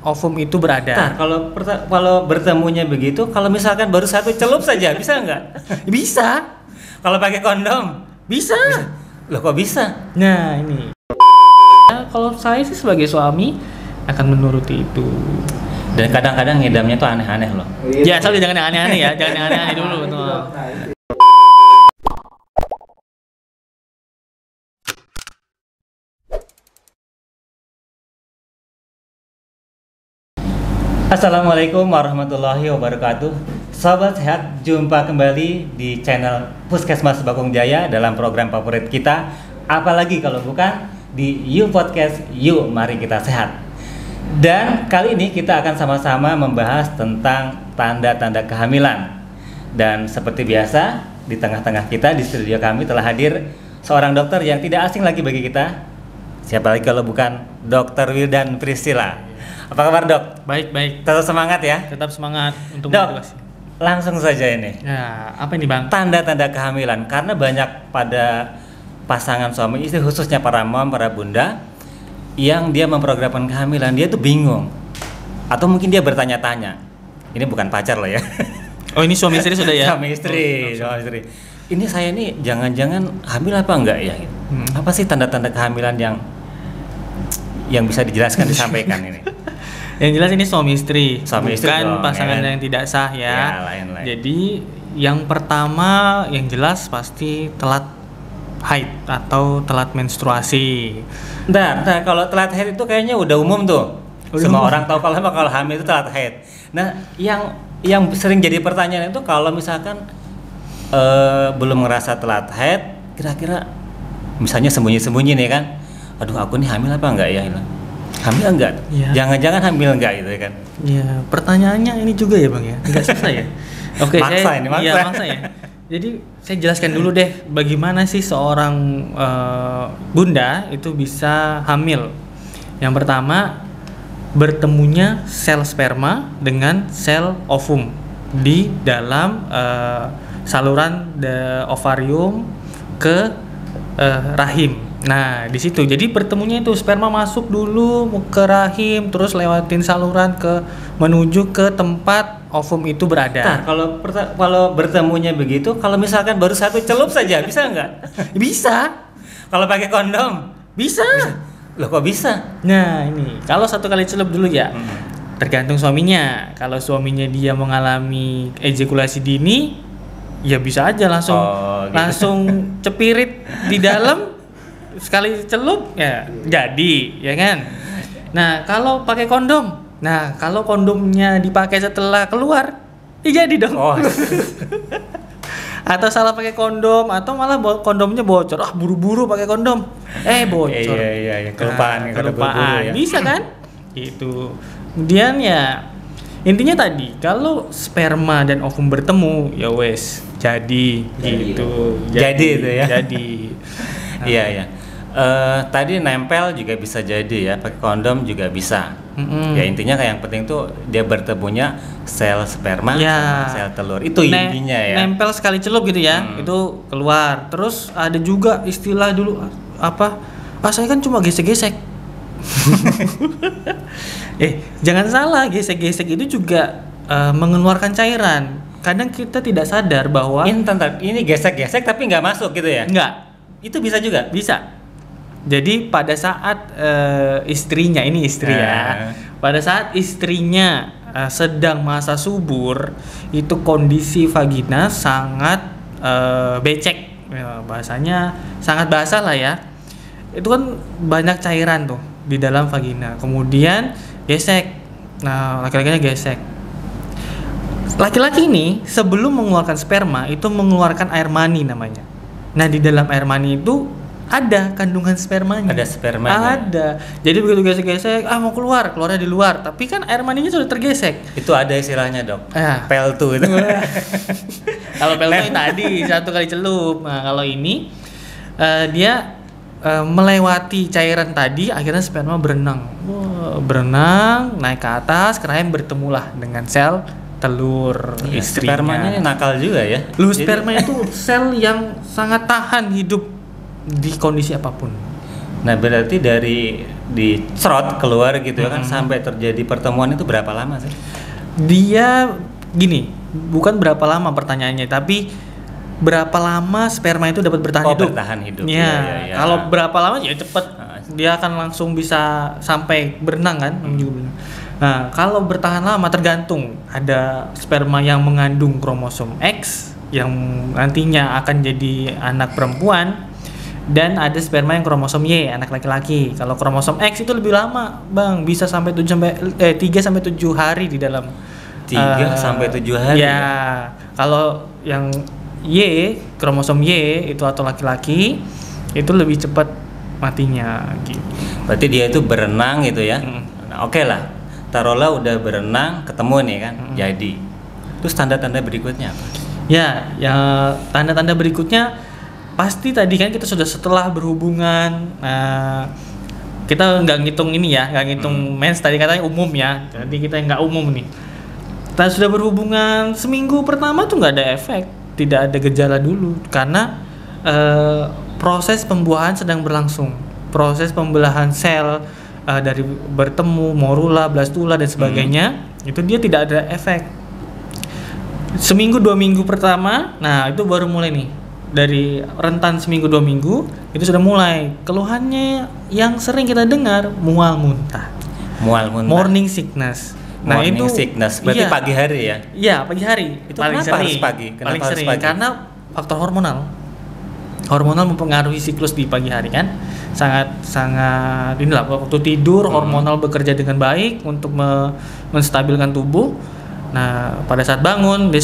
ovum itu berada. Nah, kalau bertemunya begitu, kalau misalkan baru satu celup saja, bisa nggak? Bisa. Kalau pakai kondom, Bisa. loh kok bisa? Nah, ini. Nah, kalau saya sih sebagai suami akan menuruti itu. Dan kadang-kadang ngidamnya tuh aneh-aneh loh. Ya, asal jangan yang aneh-aneh ya, jangan yang aneh-aneh dulu tuh. Assalamualaikum warahmatullahi wabarakatuh. Sobat sehat, jumpa kembali di channel Puskesmas Bakung Jaya dalam program favorit kita. Apalagi kalau bukan di You Podcast, Yuk Mari Kita Sehat. Dan kali ini kita akan sama-sama membahas tentang tanda-tanda kehamilan. Dan seperti biasa, di tengah-tengah kita di studio kami telah hadir seorang dokter yang tidak asing lagi bagi kita. Siapa lagi kalau bukan Dr. Wildan Priscilla. Apa kabar, Dok? Baik. Tetap semangat ya. Tetap semangat untuk Dok, motivasi. langsung saja ini. Ya, apa ini, Bang? Tanda-tanda kehamilan, karena banyak pada pasangan suami istri, khususnya para mom, para bunda, yang dia memprogramkan kehamilan, dia tuh bingung. Atau mungkin dia bertanya-tanya. Ini bukan pacar loh ya. Oh, ini suami istri sudah ya? Suami istri. Ini saya nih jangan-jangan hamil apa enggak ya? Apa sih tanda-tanda kehamilan yang bisa dijelaskan, disampaikan ini? Yang jelas ini suami istri, bukan dong, pasangan ya. yang tidak sah ya. Ya, lain-lain. Jadi yang pertama yang jelas pasti telat haid atau telat menstruasi. Nah, kalau telat haid itu kayaknya udah umum tuh. Semua orang tahu kalau hamil itu telat haid. Nah, yang sering jadi pertanyaan itu kalau misalkan belum ngerasa telat haid, kira-kira misalnya sembunyi-sembunyi nih kan, aduh aku nih hamil apa enggak ya? Hamil enggak? Ya. Jangan-jangan hamil enggak gitu kan? Ya, pertanyaannya ini juga ya, Bang ya. Enggak susah ya. Oke, maksa. Iya, maksa ya. Jadi saya jelaskan dulu deh bagaimana sih seorang bunda itu bisa hamil. Yang pertama, bertemunya sel sperma dengan sel ovum di dalam saluran ovarium ke rahim. Nah, di situ. Jadi bertemunya itu sperma masuk dulu ke rahim, terus lewatin saluran menuju ke tempat ovum itu berada. Nah, kalau bertemunya begitu, kalau misalkan baru satu celup saja, bisa nggak? Bisa. Kalau pakai kondom, Bisa. loh kok bisa? Nah, ini kalau satu kali celup dulu ya. Tergantung suaminya. Kalau suaminya dia mengalami ejakulasi dini, ya bisa aja langsung gitu. langsung cepirit di dalam sekali celup ya jadi, ya kan? Nah, kalau pakai kondom. Nah, kalau kondomnya dipakai setelah keluar, ya jadi dong. Oh. Atau salah pakai kondom atau malah kondomnya bocor. Ah, buru-buru pakai kondom. Bocor. Iya, kelupaan. Kelupaan. Ya. Bisa kan? Itu. Kemudian ya intinya tadi kalau sperma dan ovum bertemu ya wes jadi gitu. Jadi itu ya. Jadi. Iya. Tadi nempel juga bisa jadi ya, pakai kondom juga bisa. Ya intinya kayak yang penting tuh dia bertemunya sel sperma sama sel telur. Itu intinya ya. Nempel sekali celup gitu ya, itu keluar. Terus ada juga istilah dulu apa? Saya kan cuma gesek-gesek. Jangan salah, gesek-gesek itu juga mengeluarkan cairan. Kadang kita tidak sadar bahwa ini gesek-gesek tapi nggak masuk gitu ya? Nggak. Itu bisa juga? Bisa. Jadi pada saat istrinya, ini istri ya, pada saat istrinya sedang masa subur, itu kondisi vagina sangat becek, bahasanya sangat basah lah ya. Itu kan banyak cairan tuh di dalam vagina. Kemudian gesek. Nah, laki-lakinya gesek. Laki-laki ini sebelum mengeluarkan sperma itu mengeluarkan air mani namanya. Nah, di dalam air mani itu ada kandungan spermanya. Ada spermanya. Ada. Jadi begitu gesek-gesek, mau keluarnya di luar. Tapi kan air maninya sudah tergesek. Itu ada istilahnya, Dok. Peltu itu. Kalau peltu tadi satu kali celup. Nah, kalau ini dia melewati cairan tadi, akhirnya sperma berenang. Berenang naik ke atas, rahim bertemulah dengan sel telur istrinya. Spermanya nakal juga ya. Sperma itu sel yang sangat tahan hidup di kondisi apapun. Nah, berarti dari dicrot keluar gitu ya kan, sampai terjadi pertemuan itu berapa lama sih? Dia gini, bukan berapa lama pertanyaannya, tapi berapa lama sperma itu dapat bertahan hidup. Bertahan hidup. Ya, Ya. kalau berapa lama ya cepet. Dia akan langsung bisa sampai berenang kan, menuju berenang. Nah, kalau bertahan lama tergantung. Ada sperma yang mengandung kromosom X yang nantinya akan jadi anak perempuan, dan ada sperma yang kromosom Y, anak laki-laki. Kalau kromosom X itu lebih lama, Bang, bisa sampai 3 sampai 7 hari di dalam 3 sampai 7 hari. Ya. Kalau yang Y, kromosom Y itu atau laki-laki itu lebih cepat matinya gitu. Berarti dia itu berenang gitu ya. Nah, oke lah. Taruhlah udah berenang, ketemu nih kan. Jadi. Terus tanda-tanda berikutnya apa? Ya, tanda-tanda berikutnya pasti tadi kan kita sudah setelah berhubungan. Kita nggak ngitung ini ya, nggak ngitung mens, tadi katanya umum ya. Jadi kita nggak umum nih. Kita sudah berhubungan seminggu pertama tuh nggak ada efek, tidak ada gejala dulu karena proses pembuahan sedang berlangsung. Proses pembelahan sel dari bertemu, morula, blastula dan sebagainya, itu dia tidak ada efek. Seminggu 2 minggu pertama, nah itu baru mulai nih. Dari rentan seminggu 2 minggu itu sudah mulai keluhannya yang sering kita dengar, mual muntah. Mual muntah. Morning sickness. Morning sickness. Berarti pagi hari ya? Iya, pagi hari. Itu paling kenapa harus pagi? Kenapa paling harus sering pagi? karena faktor hormonal. Hormonal mempengaruhi siklus di pagi hari kan. Sangat inilah waktu tidur hormonal bekerja dengan baik untuk menstabilkan tubuh. Nah, pada saat bangun dia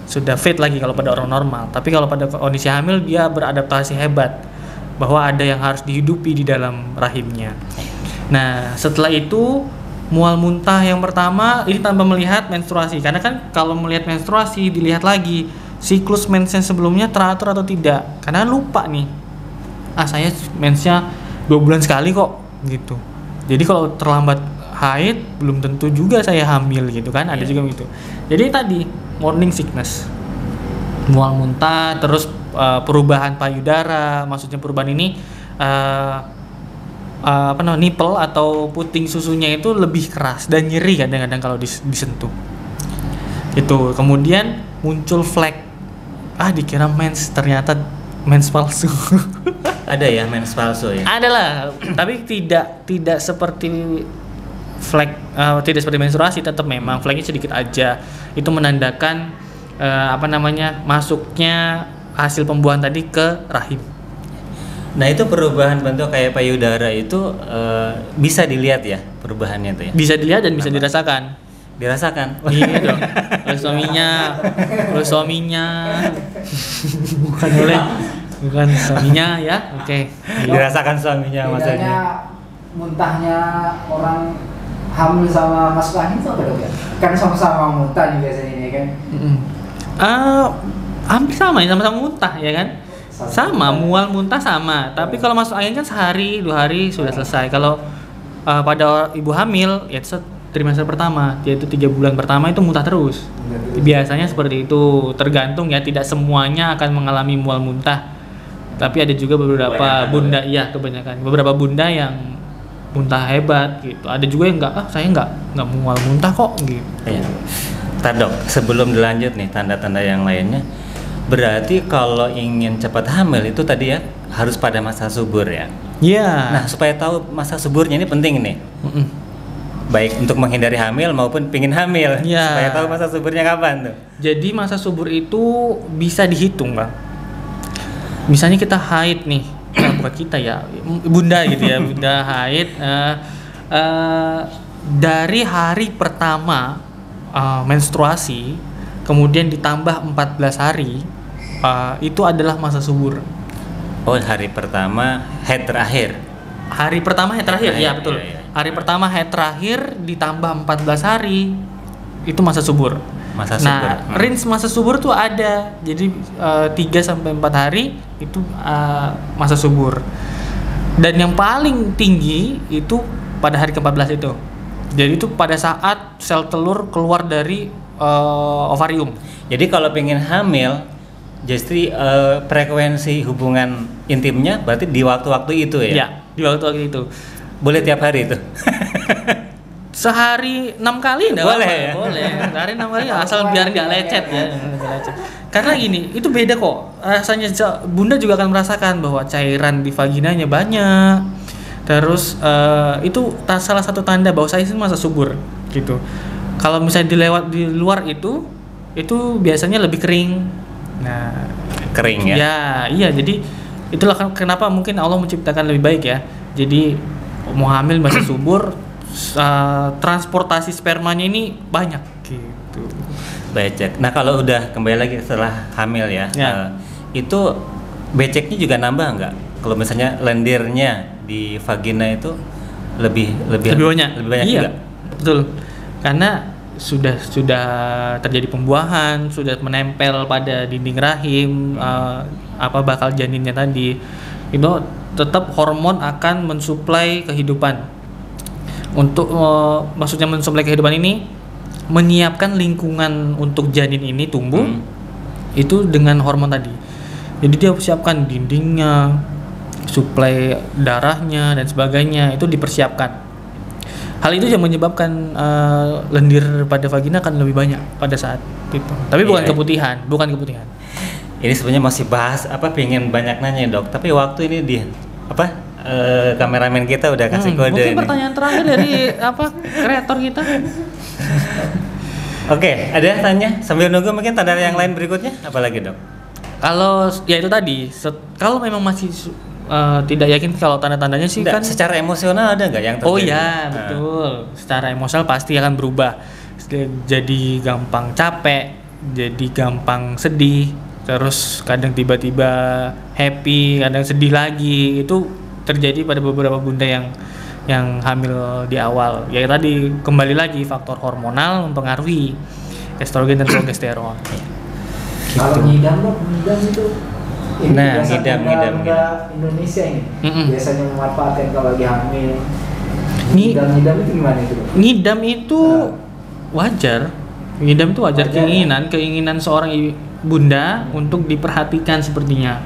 sudah fit lagi kalau pada orang normal. Tapi kalau pada kondisi hamil dia beradaptasi hebat bahwa ada yang harus dihidupi di dalam rahimnya. Nah, setelah itu mual muntah yang pertama ini tanpa melihat menstruasi, karena kan kalau melihat menstruasi dilihat lagi siklus mensnya sebelumnya teratur atau tidak, karena lupa nih, saya mensnya 2 bulan sekali kok gitu. Jadi kalau terlambat haid belum tentu juga saya hamil gitu kan, ada juga gitu. Jadi tadi morning sickness, mual muntah, terus perubahan payudara, maksudnya perubahan ini nipple atau puting susunya itu lebih keras dan nyeri kadang-kadang kalau disentuh. Itu kemudian muncul flek. Dikira mens, ternyata mens palsu. Ada ya mens palsu ya? Ada lah, tapi tidak seperti flek, tidak seperti menstruasi, tetap memang fleknya sedikit aja. Itu menandakan masuknya hasil pembuahan tadi ke rahim. Nah, itu perubahan bentuk kayak payudara itu bisa dilihat ya perubahannya itu ya? Bisa dilihat dan bisa dirasakan. Dirasakan? Iya dong. Oleh suaminya. Bukan suaminya ya. Oke. Dirasakan suaminya maksudnya. Muntahnya orang hamil sama masuk angin itu apa dok ya? Kan sama-sama muntah nih biasanya ini kan? Hampir sama ya, sama-sama muntah ya kan? Sama, mual muntah sama. Tapi kalau masuk angin kan sehari 2 hari sudah selesai. Kalau pada ibu hamil ya trimester pertama, yaitu 3 bulan pertama itu muntah terus. Biasanya seperti itu, tergantung ya, tidak semuanya akan mengalami mual muntah. Tapi ada juga beberapa bunda, kebanyakan. Beberapa bunda yang muntah hebat gitu. Ada juga yang saya enggak mual muntah kok gitu. Iya. Ntar dok, sebelum dilanjut nih tanda-tanda yang lainnya, berarti kalau ingin cepat hamil itu tadi ya harus pada masa subur ya. Iya. Nah, supaya tahu masa suburnya ini penting nih. Baik untuk menghindari hamil maupun pingin hamil. Ya. Supaya tahu masa suburnya kapan tuh. Jadi masa subur itu bisa dihitung, Bang. Misalnya kita haid nih, bukan kita ya, bunda gitu ya, bunda haid dari hari pertama menstruasi, kemudian ditambah 14 hari, itu adalah masa subur. Oh, hari pertama haid terakhir. Hari pertama haid terakhir, ya betul. Iya. Hari pertama haid terakhir ditambah 14 hari, itu masa subur. Masa subur. Range masa subur tuh ada. Jadi 3 sampai 4 hari itu masa subur. Dan yang paling tinggi itu pada hari ke-14 itu. Jadi itu pada saat sel telur keluar dari ovarium. Jadi kalau pengen hamil, jadi frekuensi hubungan intimnya berarti di waktu-waktu itu ya? Iya, di waktu-waktu itu. boleh tiap hari itu? Sehari 6 kali enggak Boleh apa-apa, ya? boleh. Sehari 6 kali asal biar nggak lecet ya. Nggak lecet. Karena gini, itu beda kok. Rasanya Bunda juga akan merasakan bahwa cairan di vaginanya banyak. Terus itu salah satu tanda bahwa saya sih masa subur gitu. Kalau misalnya di luar itu biasanya lebih kering. Nah, Kering ya? ya, iya. Jadi itulah kenapa mungkin Allah menciptakan lebih baik ya. Jadi mau hamil masih subur, transportasi spermanya ini banyak gitu. Becek. Nah kalau udah kembali lagi setelah hamil ya, Ya. itu beceknya juga nambah nggak? Kalau misalnya lendirnya di vagina itu lebih Lebih banyak iya, juga? betul. Karena sudah terjadi pembuahan, sudah menempel pada dinding rahim, bakal janinnya tadi, itu tetap hormon akan mensuplai kehidupan. Untuk maksudnya mensuplai kehidupan ini menyiapkan lingkungan untuk janin ini tumbuh itu dengan hormon tadi. Jadi dia siapkan dindingnya, suplai darahnya dan sebagainya itu dipersiapkan. Hal itu yang menyebabkan lendir pada vagina akan lebih banyak pada saat itu. Tapi bukan keputihan. Ini sebenarnya masih bahas pengen banyak nanya dok, tapi waktu ini kameramen kita udah kasih kode. Mungkin ini. pertanyaan terakhir dari kreator kita. Oke, ada tanya sambil nunggu mungkin tanda yang lain berikutnya apalagi dok? Kalau ya itu tadi, kalau memang masih tidak yakin kalau tanda-tandanya sih Nggak, kan secara emosional ada nggak yang terjadi? Oh ya, betul. Secara emosional pasti akan berubah. Jadi gampang capek, jadi gampang sedih, terus kadang tiba-tiba happy, kadang sedih lagi. Itu terjadi pada beberapa bunda yang hamil di awal. Ya tadi kembali lagi faktor hormonal mempengaruhi estrogen dan progesteron. Kalau ngidam itu ngidam. Indonesia ini biasanya memanfaatkan kalau lagi hamil. Ngidam itu gimana itu? Ngidam itu wajar. Ngidam itu wajar. Keinginan seorang bunda untuk diperhatikan sepertinya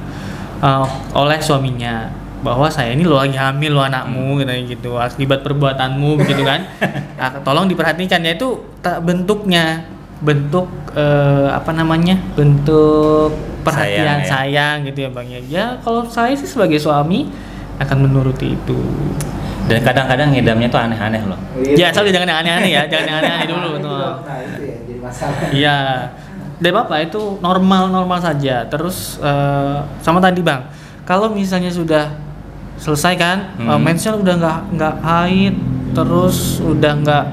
oleh suaminya, bahwa saya ini lo lagi hamil lo anakmu gitu akibat perbuatanmu begitu kan. Tolong diperhatikan, yaitu bentuk perhatian sayang gitu ya bang ya. Kalau saya sih sebagai suami akan menuruti itu. Dan kadang-kadang ngidamnya tuh aneh-aneh loh. Ya asal jangan yang aneh-aneh ya, jangan yang aneh-aneh dulu tuh. Nah itu ya jadi masalah. Iya, deh bapak itu normal saja. Terus sama tadi bang, kalau misalnya sudah selesai kan, mensnya udah nggak haid, terus udah nggak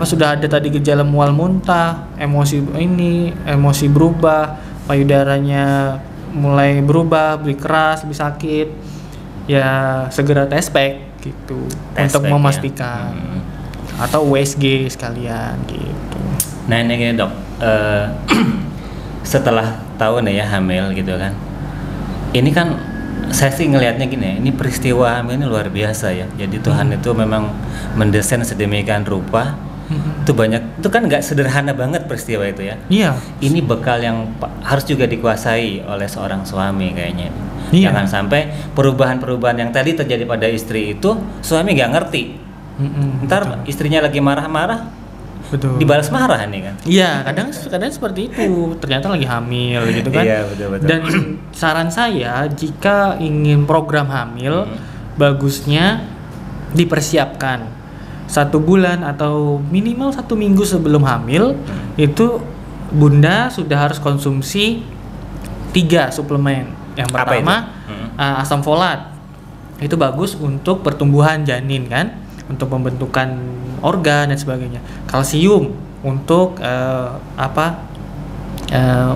sudah ada tadi gejala mual muntah, emosi berubah, payudaranya mulai berubah, lebih keras, lebih sakit, ya segera tes pack gitu untuk memastikan atau USG sekalian gitu. Nah ini gini dok, setelah tahu nih ya hamil gitu kan, ini kan saya sih ngelihatnya gini, ini peristiwa hamil ini luar biasa ya. Jadi Tuhan itu memang mendesain sedemikian rupa. Itu banyak, itu kan nggak sederhana banget peristiwa itu ya. Iya. Ini bekal yang harus juga dikuasai oleh seorang suami kayaknya. Iya. Jangan sampai perubahan-perubahan yang tadi terjadi pada istri itu suami nggak ngerti. Ntar betul. Istrinya lagi marah-marah, betul. Dibalas marah nih kan. Iya, kadang seperti itu. Ternyata lagi hamil gitu kan. Iya, betul. Dan saran saya jika ingin program hamil, bagusnya dipersiapkan 1 bulan atau minimal 1 minggu sebelum hamil. Itu bunda sudah harus konsumsi 3 suplemen. Yang pertama asam folat, itu bagus untuk pertumbuhan janin kan, untuk pembentukan organ dan sebagainya. Kalsium untuk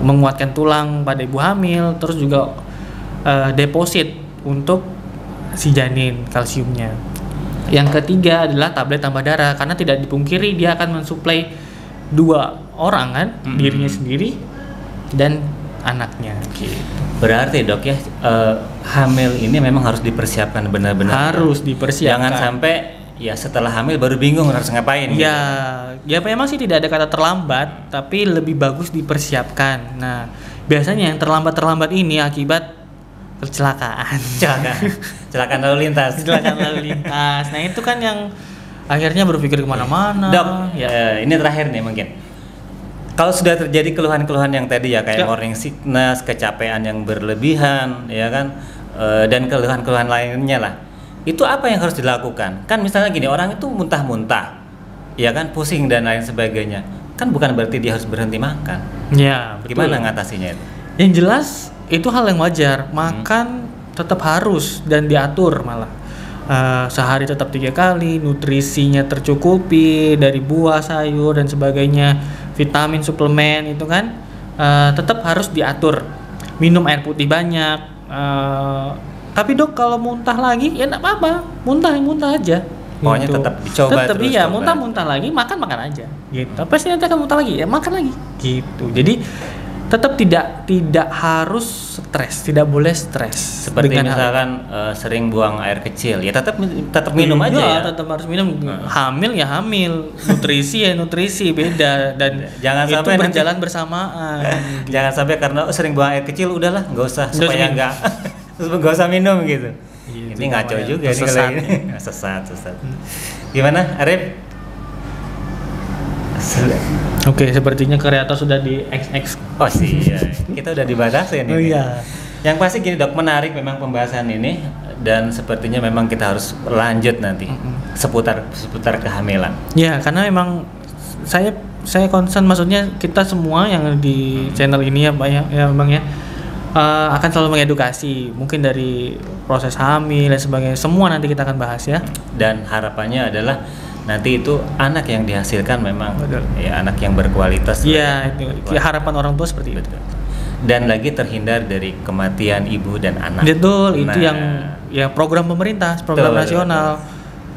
menguatkan tulang pada ibu hamil, terus juga deposit untuk si janin kalsiumnya. Yang ketiga adalah tablet tambah darah, karena tidak dipungkiri dia akan mensuplai 2 orang kan, dirinya sendiri dan anaknya gitu. Berarti dok ya, hamil ini memang harus dipersiapkan benar-benar. Harus dipersiapkan. Jangan sampai ya setelah hamil baru bingung harus ngapain. Ya, gitu. Ya memang sih tidak ada kata terlambat, tapi lebih bagus dipersiapkan. Nah, biasanya yang terlambat ini akibat kecelakaan. Kecelakaan lalu lintas. Kecelakaan lalu lintas. Nah itu kan yang akhirnya berpikir kemana-mana. Dok, ini terakhir nih mungkin. Kalau sudah terjadi keluhan-keluhan yang tadi ya kayak morning sickness, kecapean yang berlebihan, ya kan, dan keluhan-keluhan lainnya lah. Itu apa yang harus dilakukan? Kan misalnya gini, orang itu muntah-muntah, ya kan, pusing dan lain sebagainya. Kan bukan berarti dia harus berhenti makan. Ya, betul. Gimana ngatasinya itu? Yang jelas itu hal yang wajar. Makan tetap harus dan diatur malah. Sehari tetap 3 kali, nutrisinya tercukupi dari buah, sayur dan sebagainya, vitamin, suplemen itu kan tetap harus diatur. Minum air putih banyak. Tapi dok kalau muntah lagi ya enggak apa-apa, muntah aja. Pokoknya gitu. tetap dicoba tetap terus. Iya, muntah lagi, makan aja. Gitu. Pasti nanti akan muntah lagi, ya makan lagi. Gitu. Jadi tetap tidak harus stres, tidak boleh stres. Seperti misalkan sering buang air kecil, ya tetap minum aja ya. Tetap harus minum. Hamil ya hamil, nutrisi ya nutrisi, beda dan jangan itu sampai berjalan bersamaan. Jangan sampai karena sering buang air kecil, udahlah nggak usah supaya nggak usah minum gitu. Ini ngaco juga nih sesat. Gimana, Arif? Oke, sepertinya kreator sudah di XX. Oh iya, kita udah dibatasin ini. Oh iya. Yang pasti gini dok, menarik memang pembahasan ini dan sepertinya memang kita harus lanjut nanti seputar kehamilan. Ya, karena memang saya concern, maksudnya kita semua yang di channel ini ya Pak ya Bang ya, akan selalu mengedukasi, mungkin dari proses hamil dan sebagainya, semua nanti kita akan bahas ya. Dan harapannya adalah nanti itu anak yang dihasilkan memang ya anak yang berkualitas. Iya, itu harapan orang tua seperti itu. Dan lagi terhindar dari kematian ibu dan anak. Betul, itu yang program pemerintah, program nasional.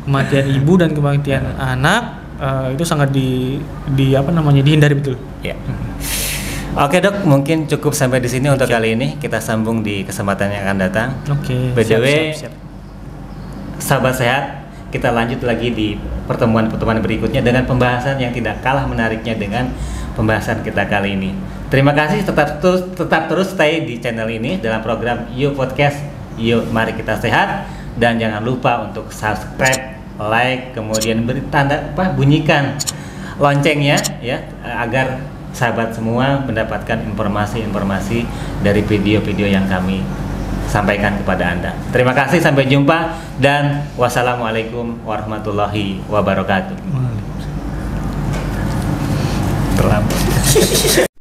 Kematian ibu dan kematian anak itu sangat dihindari betul. Ya. Oke dok, mungkin cukup sampai di sini untuk kali ini. Kita sambung di kesempatan yang akan datang. Oke. BTW, siap. Sahabat sehat, kita lanjut lagi di pertemuan-pertemuan berikutnya dengan pembahasan yang tidak kalah menariknya dengan pembahasan kita kali ini. Terima kasih, tetap terus stay di channel ini dalam program Yuk Podcast. Yuk mari kita sehat, dan jangan lupa untuk subscribe, like, kemudian beri bunyikan loncengnya ya, agar sahabat semua mendapatkan informasi-informasi dari video-video yang kami sampaikan kepada Anda. Terima kasih, sampai jumpa, dan wassalamualaikum warahmatullahi wabarakatuh. Terlambat.